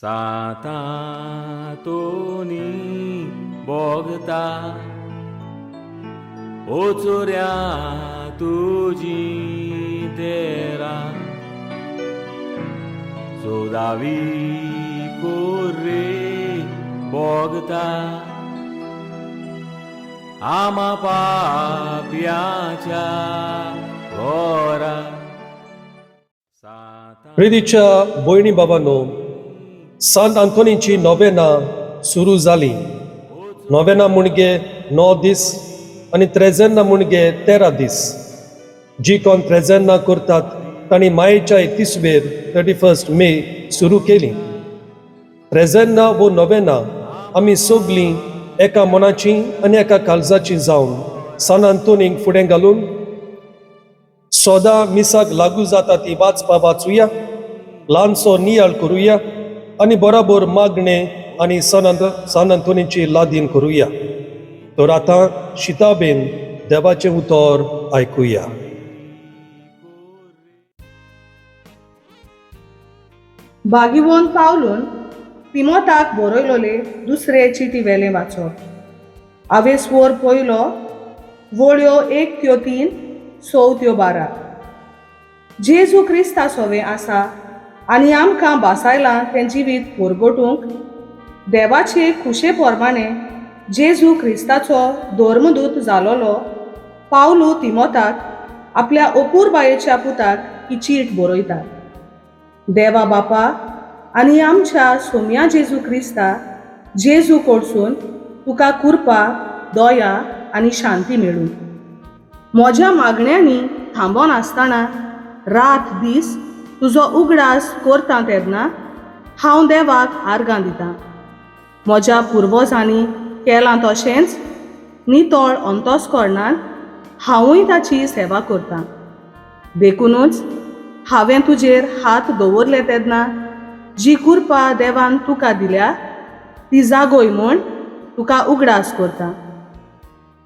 सातातोनी बोगता ओ चोऱ्या तुझी तेरा सोदावी कोरे बोगता आमा पाप्याच्या घोरा. प्रितीच्या भयणी बाबांनो, सांत आंतोनीची नोवेना सुरू जाली. नोवेना म्हणजे 9 दीस आणि त्रेजेन्ना म्हणजे 13 दीस. जी कोण त्रेजेन्ना करतात तांणी मायेच्या 31 मे सुरू केली. त्रेजेन्ना वो नोवेना आमी सगळीं एका मनाची आणि एका काळजाची जावन सांत आंतोनीक फुडें घालून सदां मिसाक लागू जाता ती वाचुया, ल्हानसो नियाळ करुया आणि बरोबर मागणे आणि सांत आंतोनीची लादीन करुया. तर आतां शिताबेन देवाचें उतर आयकुया. बागीवोन पावलून तिमोथाक बरयलोले दुसरे चिटी वेले वाचप. हांवें स्वर पयलो वळ्यो 1-3, 6-12. जेजू क्रिस्ता सोवे आसा आनी आमकां बासायलां तें जिवीत परगटूंक देवाचे खुशे पोरमाणे जेजू क्रिस्ताचो धर्मदूत जालोलो पावलू तिमोथाक आपल्या अपूर बायेच्या पुताक ही चीट बरयता. देवा बापा आनी आमच्या सोम्या जेजू क्रिस्ता जेजू कडसून तुका कृपा, दया आनी शांती मेळूं. म्हज्या मागण्यांनी थांबोन आसतना रात दीस तुजो उगडास करता तेन्ना हांव देवाक आर्गां दितां. म्हज्या पुर्वजांनी केलां तशेंच नितळ अंतस्करणान हांवूय ताची सेवा करतां. देखूनच हांवें तुजेर हात दवरले तेन्ना जी कृपा देवान तुका दिल्या ती जागोय म्हूण तुका उगडास करता.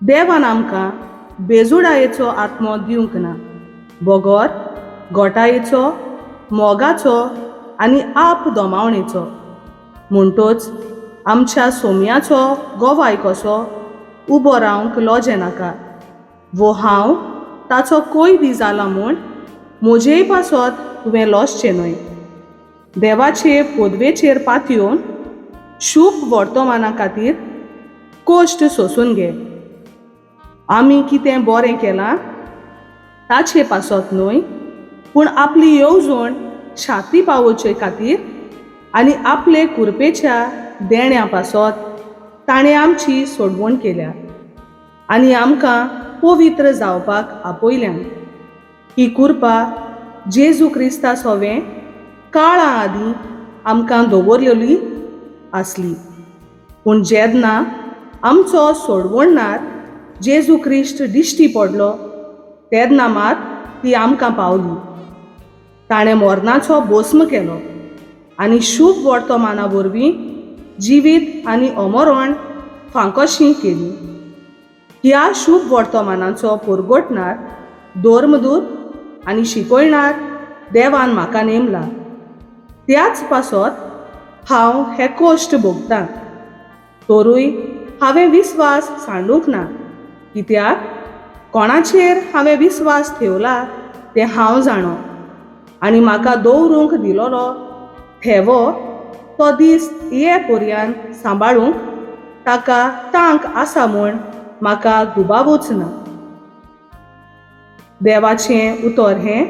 देवान आमकां बेजुडायेचो आत्मो दिवंक ना, बोगोर, गोटायेचो, मोगाचो आनी आप दोमावणेचो. म्हणटच आमच्या सोम्याचो गोवाय कसो उबो रावंक लोजे नाका. वो हांव ताचो कोयदी जाला म्हूण म्हजेय पासत तुवें लोसचें न्हय. देवाचे पदवेचेर पातयेवन शुभ वर्तमाना खातीर कोश्ट सोंसून घे. आमी कितें बरें केलां ताचे पासत न्हय, पूण आपली येवजण शाती पावोवचे खातीर आनी आपले कुरपेच्या देण्या पासत ताणें आमची सोडवण केल्या आनी आमकां पवित्र जावपाक आपयल्यां. ही कृपा जेजू क्रिस्ता सोवें काळा आदीं आमकां दवरलेली आसली, पूण जेन्ना आमचो सोडवणनार जेजू क्रिस्ट दिश्टी पडलो तेन्ना मात ती आमकां पावली. ताणें मरणाचो भस्म केलो आनी शुभ वर्तमाना वरवीं जिवीत आनी अमरण फांकोशी केली. ह्या शुभ वर्तमानाचो परगटणार, धर्मदूत आनी शिकयणार देवान म्हाका नेमला. त्याच पासत हांव हे कोश्ट भोगतां. तरूय हांवें विस्वास सांडूंक ना, कित्याक कोणाचेर हांवें विस्वास ठेवला तें हांव जाणो आनी म्हाका दवरूंक दिलोलो थेवो तो दीस ये पर्यंत सांबाळूंक ताका तांक आसा म्हूण म्हाका दुबावूच ना. देवाचें उतर हें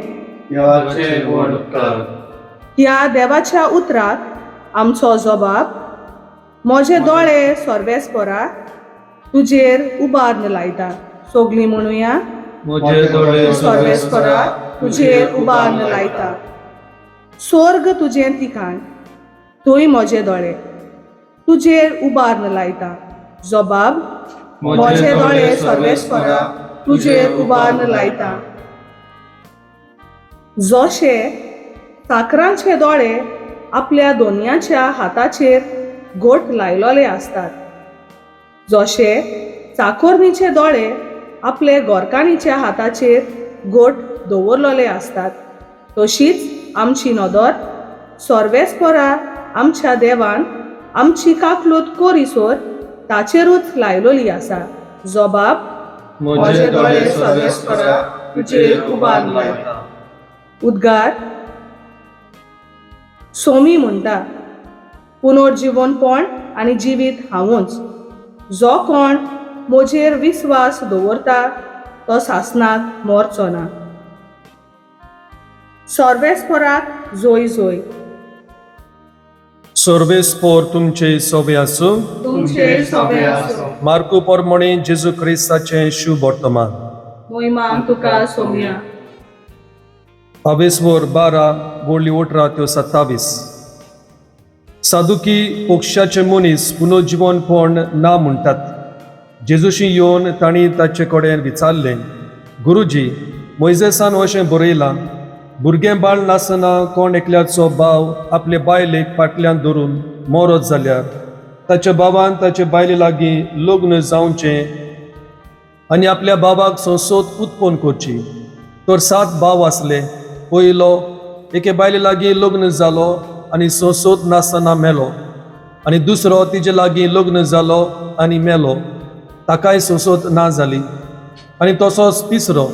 ह्या देवाच्या उतराक आमचो जबाब. म्हजे दोळे सर्वेस्परा तुजेर उबारन लायता. सोगलीं म्हणुया, सर्वेस्परा तुजेर उबारन लायता. स्वर्ग तुजें ठिकाण, थंय म्हजे दोळे तुजेर उबारन लायता. जबाब, म्हजे दोळे सर्वेस्परा तुजेर उबारन लायता. जशे साकरांचे दोळे आपल्या दोनयाच्या हाताचेर घोट लायलोले आसतात, जशे चाकोरणीचे दोळे आपले गोरकाणीच्या हाताचेर घोट दवरलोले आसतात, तशीच आमची नदर सर्वेस्परा आमच्या देवान आमची काकलूत कोरिसोर ताचेरूच लायलोली आसा. जबाब म्हजे दोळे सर्वेस्परा तुजेर उबार लायता. उद्गार सोमी म्हणटा, पुनर्जीवनपण आनी जिवीत हांवूच. जो कोण म्हजेर विस्वास दवरता तो सासणाक मरचो ना. सर्वेस्पराक जोय जोय. सर्वेस्पोर तुमचे सोबे आसूं. तुमचे सोबे आसूं. मार्कू पोरमोणे जेजू क्रिस्ताचें शुभ वर्तमान. मोहिमा तुका सोम्या. 12 बोडली 18 ते 27. सादुकी पक्षाचे मनीस पुनर्जीवनपण ना म्हणटात. जेजूशी येवन तांणी ताचे कडेन विचारलें, गुरुजी, मोइजेसान अशें बरयलां, भुरगें बाळ नासतना कोण एकल्याचो भाव आपले बायलेक फाटल्यान धरून मरत जाल्यार ताच्या भावान ताचे बायले लागीं लग्न जावचें आनी आपल्या भावाक संसद उत्पन्न करची. तर 7 भाव आसले. पयलो एके बायले लागीं लग्न जालो आनी संसद नासतना मेलो, आनी दुसरो तिजे लागीं लग्न जालो आनी मेलो, ताकाय संसद ना जाली. आनी तसोच तिसरो,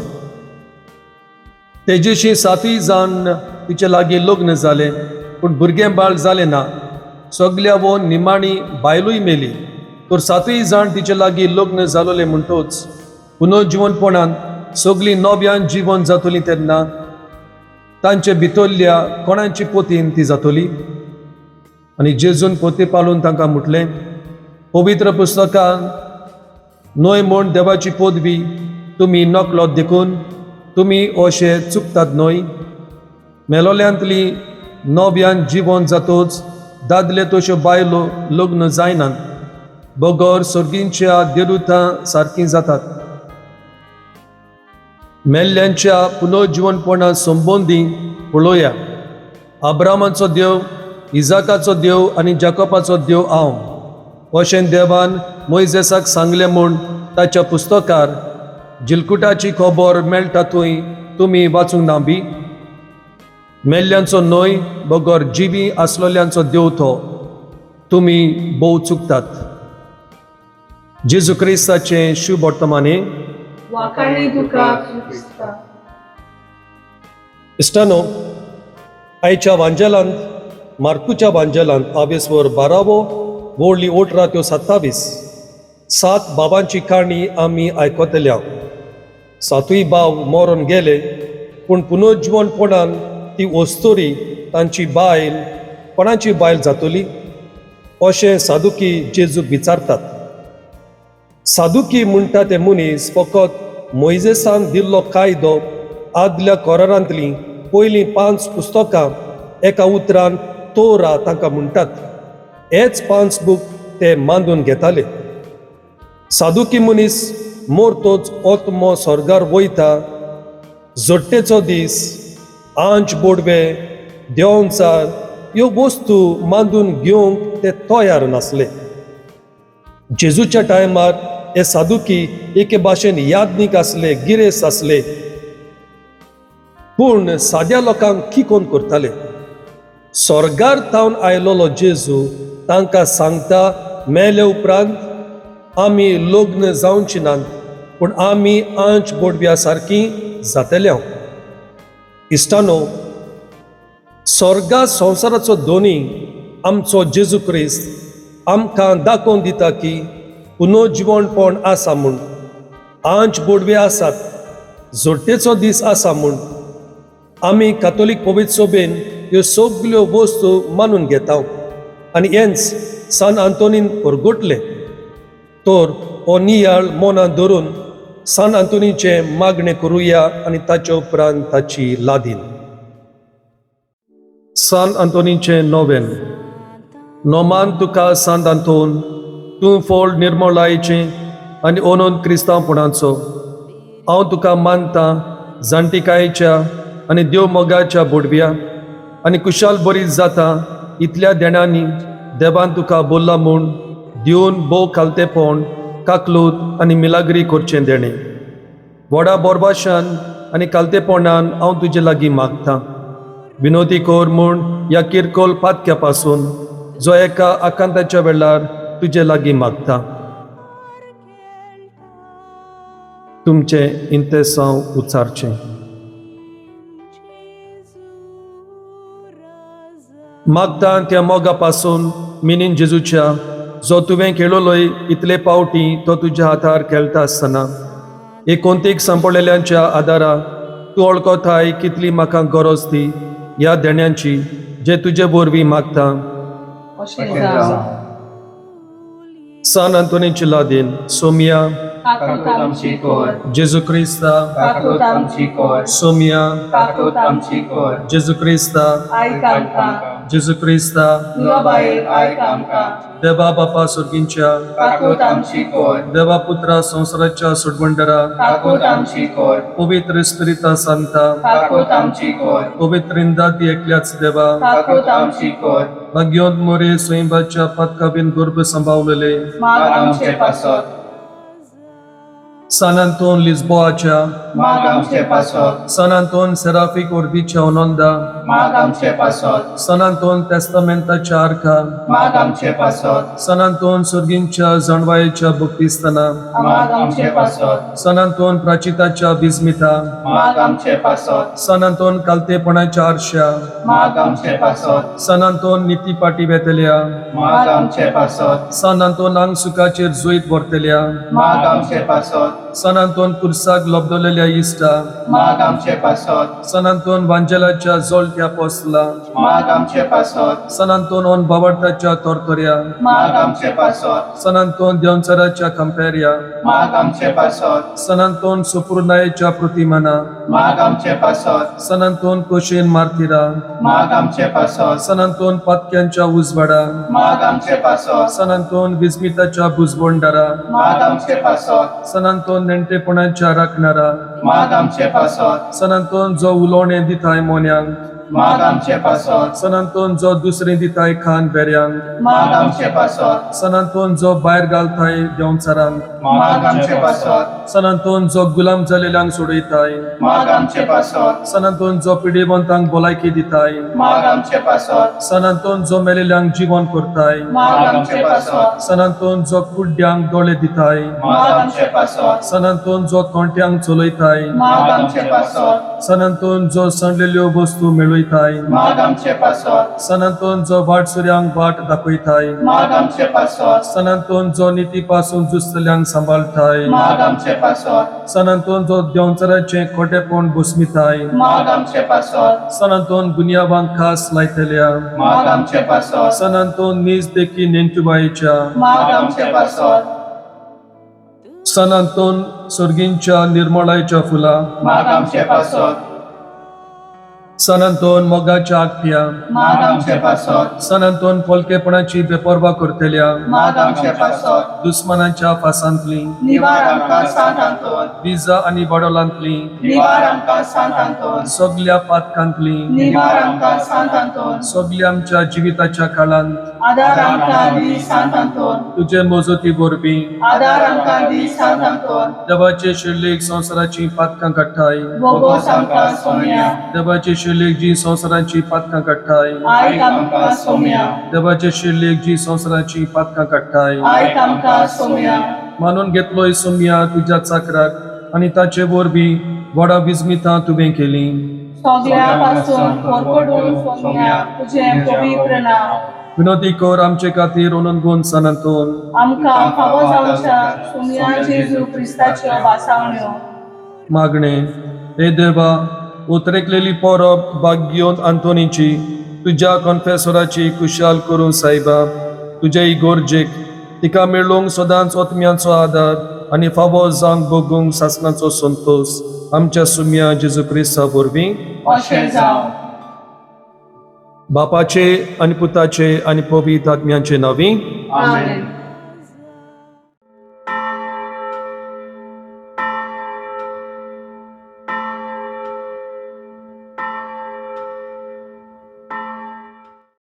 तेजेशी 7 जाण तिचे लागीं लग्न जालें पूण भुरगें बाळ जालें ना. सगल्या वो निमाणी बायलूय मेली. तर 7 जाण तिचे लागीं लग्न जालोले म्हणटोच पुनर्जीवनपणान सगलीं नव्यान जीवन जातलीं तेन्ना तांचे भितरल्या कोणाची पोतीन ती जातली. आनी जेजून पोते पालून तांकां म्हटलें, पवित्र पुस्तकान न्हय म्हूण देवाची पदवी तुमी नकळत देखून तुमी अशें चुकतात न्हय. मेलोल्यांतली नव्यान जीवन जातोच दादले तश्यो बायलो लग्न जायनात, बगर सर्गींच्या देरुतां सारकीं जातात. मेल्ल्यांच्या पुनर्जीवनपणा संबंदी पळोवया. अब्रामाचो देव, इजाकाचो देव आनी जाकोबाचो देव हांव अशें देवान मोइजेसाक सांगलें म्हूण ताच्या पुस्तकार जिलकुटाची खबर मेळटा थंय तुमी वाचूंक ना बी. मेल्ल्यांचो न्हय बगर जिवी आसलोल्यांचो देव तो. तुमी भोव चुकतात. जेजू क्रिस्ताचें शुभ वर्तमाने. वाखाणी तुका क्रिस्ता. इश्टानो, आयच्या वांजेलांत मार्कूच्या वांजेलांत 12 बोडली 18 ते 27 7 बाबांची काणी आमी आयकतल्या. 7 भाव मरून गेले पूण पुनर्जीवनपणान ती वस्तुरी तांची बायल कोणाची बायल जातली अशें सादुकी जेजूक विचारतात. सादुकी म्हणटा ते मनीस फकत मोइजेसान दिल्लो कायदो आदल्या करारांतलीं पयलीं 5 पुस्तकां एका उतरान तोरा तांकां म्हणटात. हेच 5 बूक ते मांडून घेताले. सादुकी मनीस मोरतोच ओत्मो स्वर्गार वयता, जोडटेचो दीस, आंच बोडवे, देंवचार ह्यो वस्तू मांडून घेवंक ते तयार नासले. जेजूच्या टायमार हे सादुकी एके भाशेन याज्ञीक आसले, गिरेस्त आसले, पूण साद्या लोकांक किकोन करताले. स्वर्गार तावन आयलोलो जेजू तांकां सांगता, मेले उपरांत आमी लग्न जावची नात पूण आमी आंच बोडव्या सारकीं जातल्या. इश्टानो, स्वर्गा संवसाराचो दोनी आमचो जेजू क्रिस्त आमकां दाखोवन दिता की पुनर्जीवनपण आसा म्हूण, आंच बोडवे आसात, जोडटेचो दीस आसा म्हूण. आमी कातोलीक पवित्र सभेन ह्यो सगल्यो वस्तू मानून घेता आनी हेंच सान आंतोनीन परगटलें. तर हो नियाळ मनांत धरून सान आंतोनीचें मागणें करुया आनी ताचे उपरांत ताची लादीन. सान आंतोनीचें नोवेन. नोमान तुका सांत आंतोन, तूं फळ निर्मळायेचें आनी ओनोन क्रिस्तांवपणाचो. हांव तुका मानतां जाणटिकायेच्या आनी देव मोगाच्या बोडव्या आनी कुशाल बरी जाता इतल्या देणांनी देवान तुका बोल्ला म्हूण दिवन भोव खालतेपण, काकलूत आनी मिलाग्री करचें देणें. व्हडा बोरबाशान आनी कालतेपणान हांव तुजे लागीं मागतां. विनोदी कोर म्हूण ह्या किरकोल पातक्या पासून जो एका आकांताच्या वेळार तुजे लागीं मागता. तुमचे इंतेसांव उच्चारचें. मागता त्या मोगा पासून मिनीन जेजूच्या जो तुवें केलोलोय इतले पावटी तो तुज्या हातार खेळटा आसतना एकोणतीक संपलेल्यांच्या आदारा तूं वळखताय कितली म्हाका गरज ती ह्या देण्यांची जे तुजे वरवीं मागता. अशें जावं. सान आंतोनीची लादीन सोमिया काकूत आमची कोर, जेजू क्रिस्ता काकूत आमची कोर, सोमिया काकूत आमची कोर, जेजू क्रिस्ता आयक आमकां, जेजू क्रिस्ता तुझ्या बायेक आयक आमकां, देवा बापा सुर्गींच्या काकूत आमची कोर, देवा पुत्रा संवसाराच्या सुडवंडरा काकूत आमची कोर, पवित्र स्पिरिता सांता काकूत आमची कोर, पवित्र इंदाती एकल्याच देवा काकूत आमची कोर, भाग्योंत मोरे स्वयंबाच्या पदकाबीन गर्भ सांभाळलेले माग आमचे पासत, सान आंतोन लिस्बोआच्या माग आमचे पासत, सान आंतोन सेराफिक वर्दीच्या ओनोंदा माग आमचे पासत, सान आंतोन तेस्तामेंताच्या आर्का माग आमचे पासत, सान आंतोन सुर्गींच्या जणवायेच्या भक्तिस्ताना माग आमचे पासत, सान आंतोन प्राचिताच्या बिस्मिता माग आमचे पासत, सान आंतोन कालतेपणाच्या आरश्या माग आमचे पासत, सान आंतोन नितीपाटी बेतल्या माग आमचे पासत, सान आंतोन आंग सुखाचेर जुयत व्हरतल्या माग आमचे पासत, सान आंतोन कुर्साक लोबदलेल्या इश्टा माग आमचे पासत, सान आंतोन वांजेलाच्या जोलत्या पोसला माग आमचे पासत, सान आंतोन ओन बावरताच्या तोरतोऱ्या माग आमचे पासत, सान आंतोन देवचराच्या कंपेऱ्या माग आमचे पासत, सान आंतोन सुपुर्नायेच्या प्रतिमाना माग आमचे पासत, सान आंतोन कोशेन मार्तिरा माग आमचे पासत, सान आंतोन पातक्यांच्या उजवाडा माग आमचे पासत, सान आंतोन विस्मिताच्या भुजबोंडारा माग आमचे पासत, सान आंतोन नेणटेपणाच्या राखणारा माग आमचे पासत, सान आंतोन जो उलोवणें दिताय मोन्यांक माग आमचे पासत, सान आंतोन जो दुसरें दिताय खान बेऱ्यांक माग आमचे पासत, सान आंतोन जो भायर घालताय देंवचारांक माग आमचे पासत, सान आंतोन जो गुलाम जालेल्यांक सोडयताय माग आमचे पासत, सान आंतोन जो पिडेवंतांक भलायकी दिताय माग आमचे पासत, सान आंतोन जो मेलेल्यांक जिवंत करताय माग आमचे पासत, सान आंतोन जो कुड्ड्यांक दोळे दिताय माग आमचे पासत, सान आंतोन जो कोंट्यांक चलयताय माग आमचे पासत, सान आंतोन जो सणलेल्यो वस्तू मेळयताय माग आमचे पासत, सान आंतोन जो वाटसुऱ्यांक वाट दाखयताय माग आमचे पासत, सान आंतोन जो निती पासून जुस्तल्यांक सांबाळताय माग आमचे पासत, सान आंतोन जो देंवचाराचें खोटेपण भुस्मिताय माग आमचे पासत, सान आंतोन गुन्यांवांक खास लायतल्या माग आमचे पासत, सान आंतोन नीज देखी नेंटुबायेच्या माग आमचे पासत, सान आंतोन सुर्गींच्या निर्मळायेच्या फुला माग आमचे पासत, सान आंतोन मोगाच्या आखत्या माग आमचे पासत, सान आंतोन पोलकेपणाची बेपर्वा करतल्या माग आमचे पासत, दुस्मानाच्या फासांतली निवार आमकां सांत आंतोन, विजा आनी बडोलांतली निवार आमकां सांत आंतोन, सगल्या पातकांतली निवार आमकां सांत आंतोन, सगल्या आमच्या जिविताच्या काळांत आदार आमकां दी सांत आंतोन, तुजे मोजती वरवीं आदार आमकां दी सांत आंतोन, देवाचे शिर्लेक संवसाराची पातकां काडटाय वगोस आमकां सोम्या, देवाचे शिर्लेक जी संवसाराची पातकां काडटाय आयक आमकां सोम्या, देवाचे शिर्लेक जी संवसाराची पातकां काडटाय आयक आमकां सोम्या, मानून घेतलोय सोम्या तुज्या चाकराक आनी ताचे वरवीं व्हडा विस्मितां तुवें केली. सगल्या पासून कोरपडून सोम्या तुजें पवित्र नांव, विनोदी कर आमचे खातीर ओनंदगून सान आंतोन आमकां फावो जावच्या सोम्या जेजू क्रिस्ताच्यो बासावण्यो. मागणे हे देवा उतरेकलेली परब भाग्योन आंतोनीची तुज्या कॉन्फेसराची कुशाल करून सायबा तुजे इगोर्जेक तिका मेळोवंक सदांच ओतम्याचो आदार आनी फावो जावंक बगूंक सासणाचो संतोष आमच्या सुम्या जेजू क्रिस्ता वरवीं अशें जावं. बापाचे आनी पुताचे आनी पवित्र आत्म्याचे नांवी आमेन.